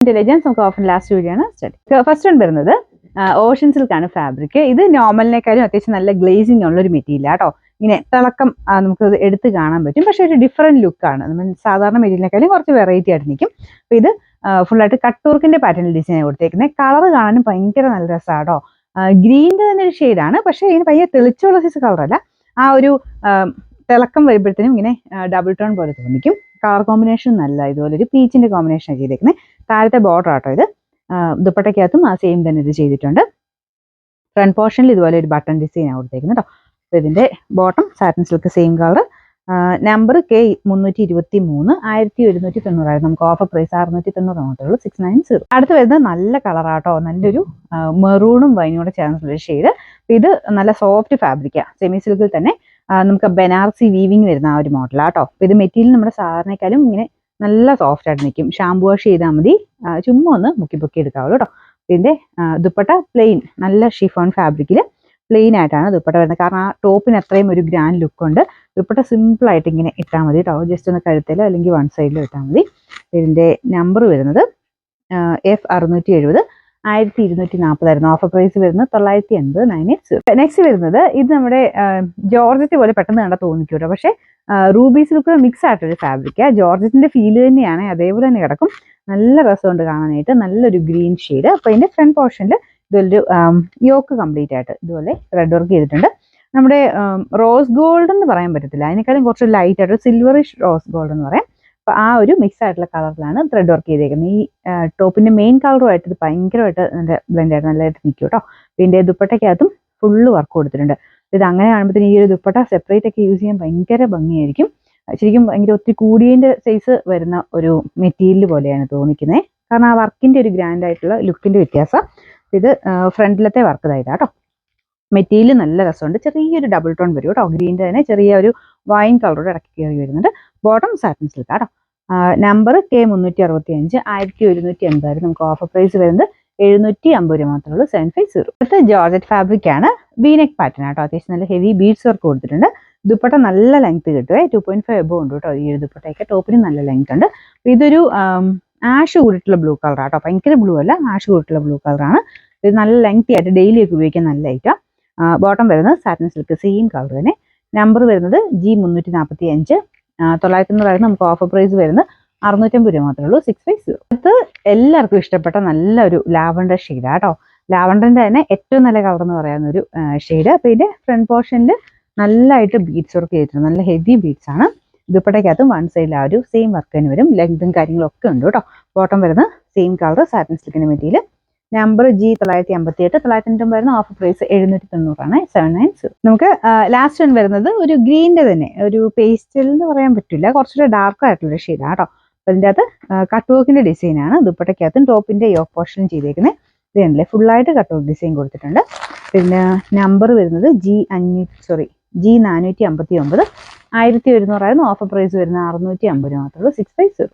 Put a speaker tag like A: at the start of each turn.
A: Intelligence നമുക്ക് offer last വീഡിയോയാണ് study. First one വരുന്നത് ഓഷൻ സിൽക്കാണ് ഫാബ്രിക്. ഇത് നോർമലിനേക്കാളും അത്യാവശ്യം നല്ല ഗ്ലേസിംഗ് ഉള്ള ഒരു മെറ്റീരിയൽ ആട്ടോ. ഇങ്ങനെ തിളക്കം നമുക്ക് എടുത്ത് കാണാൻ പറ്റും. പക്ഷെ ഒരു ഡിഫറെന്റ് ലുക്കാണ്. നമ്മൾ സാധാരണ മെറ്റീരിയലിനേക്കാളും കുറച്ച് വെറൈറ്റി ആയിട്ട് നിൽക്കും. അപ്പൊ ഇത് ഫുള്ളായിട്ട് കട്ട് വർക്കിന്റെ പാറ്റേണിൽ ഡിസൈൻ കൊടുത്തേക്കുന്നത്. കളർ കാണാനും ഭയങ്കര നല്ല രസമാട്ടോ. ഗ്രീനിന്റെ തന്നെ ഒരു ഷെയ്ഡാണ്. പക്ഷെ ഇതിന് ഭയങ്കര തെളിച്ചുള്ള സൈസ് കളറല്ല. ആ ഒരു തിളക്കം വരുമ്പോഴത്തേനും ഇങ്ങനെ ഡബിൾ ടോൺ പോലെ തോന്നിക്കും. കളർ കോമ്പിനേഷൻ നല്ല ഇതുപോലെ ഒരു പീച്ചിന്റെ കോമ്പിനേഷൻ ചെയ്തേക്കുന്നത്. താഴത്തെ ബോർഡർ ആട്ടോ ഇത്. ദുപ്പട്ടയ്ക്കകത്തും ആ സെയിം തന്നെ ഇത് ചെയ്തിട്ടുണ്ട്. ഫ്രണ്ട് പോർഷനിൽ ഇതുപോലെ ഒരു ബട്ടൺ ഡിസൈൻ ആണ് കൊടുത്തേക്കുന്നത് കേട്ടോ. അപ്പൊ ഇതിന്റെ bottom satin silk same colour. Number K323 1190. നമുക്ക് ഓഫർ പ്രൈസ് 690 മാത്രമേ ഉള്ളൂ. 690. അടുത്ത് വരുന്നത് നല്ല കളറാട്ടോ. നല്ലൊരു മെറൂണും വൈനോടെ ചേർന്നിട്ടുള്ള ഷെയ്ഡ്. ഇത് നല്ല സോഫ്റ്റ് ഫാബ്രിക്കാണ്. സെമി സിൽക്കിൽ തന്നെ നമുക്ക് ബനാറസി വീവിങ് വരുന്ന ആ ഒരു മോഡലാട്ടോ. അപ്പൊ ഇത് മെറ്റീരിയൽ നമ്മുടെ സാധാരണക്കാളും ഇങ്ങനെ നല്ല സോഫ്റ്റ് ആയിട്ട് നിൽക്കും. ഷാമ്പു വാഷ് ചെയ്താൽ മതി. ചുമ്മാ ഒന്ന് മുക്കി എടുക്കാവുള്ളൂ കേട്ടോ. ഇതിന്റെ ദുപ്പട്ട പ്ലെയിൻ നല്ല ഷിഫോൺ ഫാബ്രിക്കിൽ പ്ലെയിൻ ആയിട്ടാണ് ദുപ്പട്ട വരുന്നത്. കാരണം ആ ടോപ്പിന് അത്രയും ഒരു ഗ്രാൻഡ് ലുക്ക് ഉണ്ട്. ദുപ്പട്ട സിമ്പിൾ ആയിട്ട് ഇങ്ങനെ ഇട്ടാൽ മതി കേട്ടോ. ജസ്റ്റ് ഒന്ന് കഴുത്തിലോ അല്ലെങ്കിൽ വൺ സൈഡിലോ ഇട്ടാൽ മതി. ഇതിന്റെ നമ്പർ വരുന്നത് F670 1240. ഓഫർ പ്രൈസ് വരുന്നത് 980 980. നെക്സ്റ്റ് വരുന്നത് ഇത് നമ്മുടെ ജോർജറ്റ് പോലെ പെട്ടെന്ന് കണ്ടാൽ തോന്നിക്കും കേട്ടോ. പക്ഷേ റൂബി സിൽക്ക് മിക്സ് ആയിട്ടൊരു ഫാബ്രിക്കാ. ജോർജറ്റിന്റെ ഫീല് തന്നെയാണ്, അതേപോലെ തന്നെ കിടക്കും. നല്ല രസമുണ്ട് കാണാനായിട്ട്. നല്ലൊരു ഗ്രീൻ ഷെയ്ഡ്. അപ്പൊ ഇതിന്റെ ഫ്രണ്ട് പോർഷനിൽ ഇതൊരു യോക്ക് കംപ്ലീറ്റ് ആയിട്ട് ഇതുപോലെ ത്രെഡ് വർക്ക് ചെയ്തിട്ടുണ്ട്. നമ്മുടെ റോസ് ഗോൾഡ് എന്ന് പറയാൻ പറ്റത്തില്ല, അതിനേക്കാളും കുറച്ച് ലൈറ്റ് ആയിട്ട് സിൽവറിഷ് റോസ് ഗോൾഡ് എന്ന് പറയാം. അപ്പൊ ആ ഒരു മിക്സ് ആയിട്ടുള്ള കളറിലാണ് ത്രെഡ് വർക്ക് ചെയ്തേക്കുന്നത്. ഈ ടോപ്പിന്റെ മെയിൻ കളറുമായിട്ട് ഇത് ഭയങ്കരമായിട്ട് നല്ല ബ്ലെൻഡ് ആയിട്ട് നല്ലതായിട്ട് നിൽക്കും കേട്ടോ. പിന്നെ ദുപ്പട്ടയ്ക്കകത്തും ഫുള്ള് വർക്ക് കൊടുത്തിട്ടുണ്ട്. ഇത് അങ്ങനെ കാണുമ്പോഴത്തേന് ഈ ഒരു ദുപ്പട്ട സെപ്പറേറ്റ് ഒക്കെ യൂസ് ചെയ്യാൻ ഭയങ്കര ഭംഗിയായിരിക്കും. ശരിക്കും ഭയങ്കര ഒത്തിരി കൂടിയതിന്റെ സൈസ് വരുന്ന ഒരു മെറ്റീരിയൽ പോലെയാണ് തോന്നിക്കുന്നത്. കാരണം ആ വർക്കിന്റെ ഒരു ഗ്രാൻഡ് ആയിട്ടുള്ള ലുക്കിന്റെ വ്യത്യാസം. ഇത് ഫ്രണ്ടിലത്തെ വർക്ക് ഇതായിട്ടാ കേട്ടോ. മെറ്റീരിയൽ നല്ല രസമുണ്ട്. ചെറിയൊരു ഡബിൾ ടോൺ വരും കേട്ടോ. ഗ്രീൻ്റെ തന്നെ ചെറിയ ഒരു വൈൻ കളറോട് ഇടയ്ക്ക് കയറി വരുന്നുണ്ട്. ബോട്ടം സാറ്റിൻ സിൽക്ക് കേട്ടോ. Number K365 1180. നമുക്ക് ഓഫർ പ്രൈസ് വരുന്നത് 750 മാത്രമേ ഉള്ളൂ. 750. അടുത്ത ജോർജറ്റ് ഫാബ്രിക് ആണ്. വീനെക്ക് പാറ്റേൺ ആട്ടോ. അത്യാവശ്യം നല്ല ഹെവി ബീഡ്സ് വർക്ക് കൊടുത്തിട്ടുണ്ട്. ദുപ്പട്ട നല്ല ലെങ്ത് കിട്ടുവേ. 2.5 എബോ ഉണ്ട് കേട്ടോ. ഈ ഒരു ദുപ്പട്ടയൊക്കെ ടോപ്പിന് നല്ല ലെങ്ത് ഉണ്ട്. ഇതൊരു ആഷ് കൂടിയിട്ടുള്ള ബ്ലൂ കളർ ആട്ടോ. ഭയങ്കര ബ്ലൂ അല്ല, ആഷ് കൂടിയിട്ടുള്ള ബ്ലൂ കളറാണ്. ഇത് നല്ല ലെങ്തി ആയിട്ട് ഡെയിലി ഒക്കെ ഉപയോഗിക്കാൻ നല്ല ഐറ്റാ. ബോട്ടം വരുന്നത് സാറ്റിൻ സിൽക്ക് സെയിം കളർ തന്നെ. നമ്പർ വരുന്നത് G345. 990. നമുക്ക് ഓഫർ പ്രൈസ് വരുന്നത് 650 മാത്രമേ ഉള്ളൂ. 650. അടുത്ത് എല്ലാവർക്കും ഇഷ്ടപ്പെട്ട നല്ലൊരു ലാവണ്ടർ ഷെയ്ഡാ കേട്ടോ. ലാവണ്ടറിന്റെ തന്നെ ഏറ്റവും നല്ല കളർ എന്ന് പറയുന്ന ഒരു ഷെയ്ഡ്. അപ്പൊ ഇതിന്റെ ഫ്രണ്ട് പോർഷനിൽ നല്ലതായിട്ട് ബീഡ്സ് വർക്ക് ചെയ്തിട്ടുണ്ട്. നല്ല ഹെവി ബീഡ്സ് ആണ്. ദുപ്പട്ടയ്ക്കകത്തും വൺ സൈഡിൽ ആ ഒരു സെയിം വർക്ക് തന്നെ വരും. ലെങ്തും കാര്യങ്ങളൊക്കെ ഉണ്ട് കേട്ടോ. ബോട്ടം വരുന്നത് സെയിം കളർ സാറ്റിൻ സിൽക്കിന്റെ മെറ്റീരിയൽ. Number G958. 990 വരുന്ന ഓഫർ പ്രൈസ് 790. 790. നമുക്ക് ലാസ്റ്റ് വൺ വരുന്നത് ഒരു ഗ്രീനിന്റെ തന്നെ ഒരു പേസ്റ്റൽ എന്ന് പറയാൻ പറ്റില്ല, കുറച്ചുകൂടെ ഡാർക്ക് ആയിട്ടുള്ള ഷെയ്ഡാണ് കേട്ടോ. അപ്പൊ ഇതിൻ്റെ അകത്ത് കട്ട് വർക്കിന്റെ ഡിസൈൻ ആണ്. ദുപ്പട്ടയ്ക്കകത്തും ടോപ്പിന്റെ യോക്ക് പോർഷനും ചെയ്തേക്കുന്നത്. ഇതല്ലേ ഫുള്ളായിട്ട് കട്ട് വർക്ക് ഡിസൈൻ കൊടുത്തിട്ടുണ്ട്. പിന്നെ നമ്പർ വരുന്നത് G459. 1100. ഓഫർ പ്രൈസ് വരുന്നത് 650 മാത്രമേ ഉള്ളൂ. 650.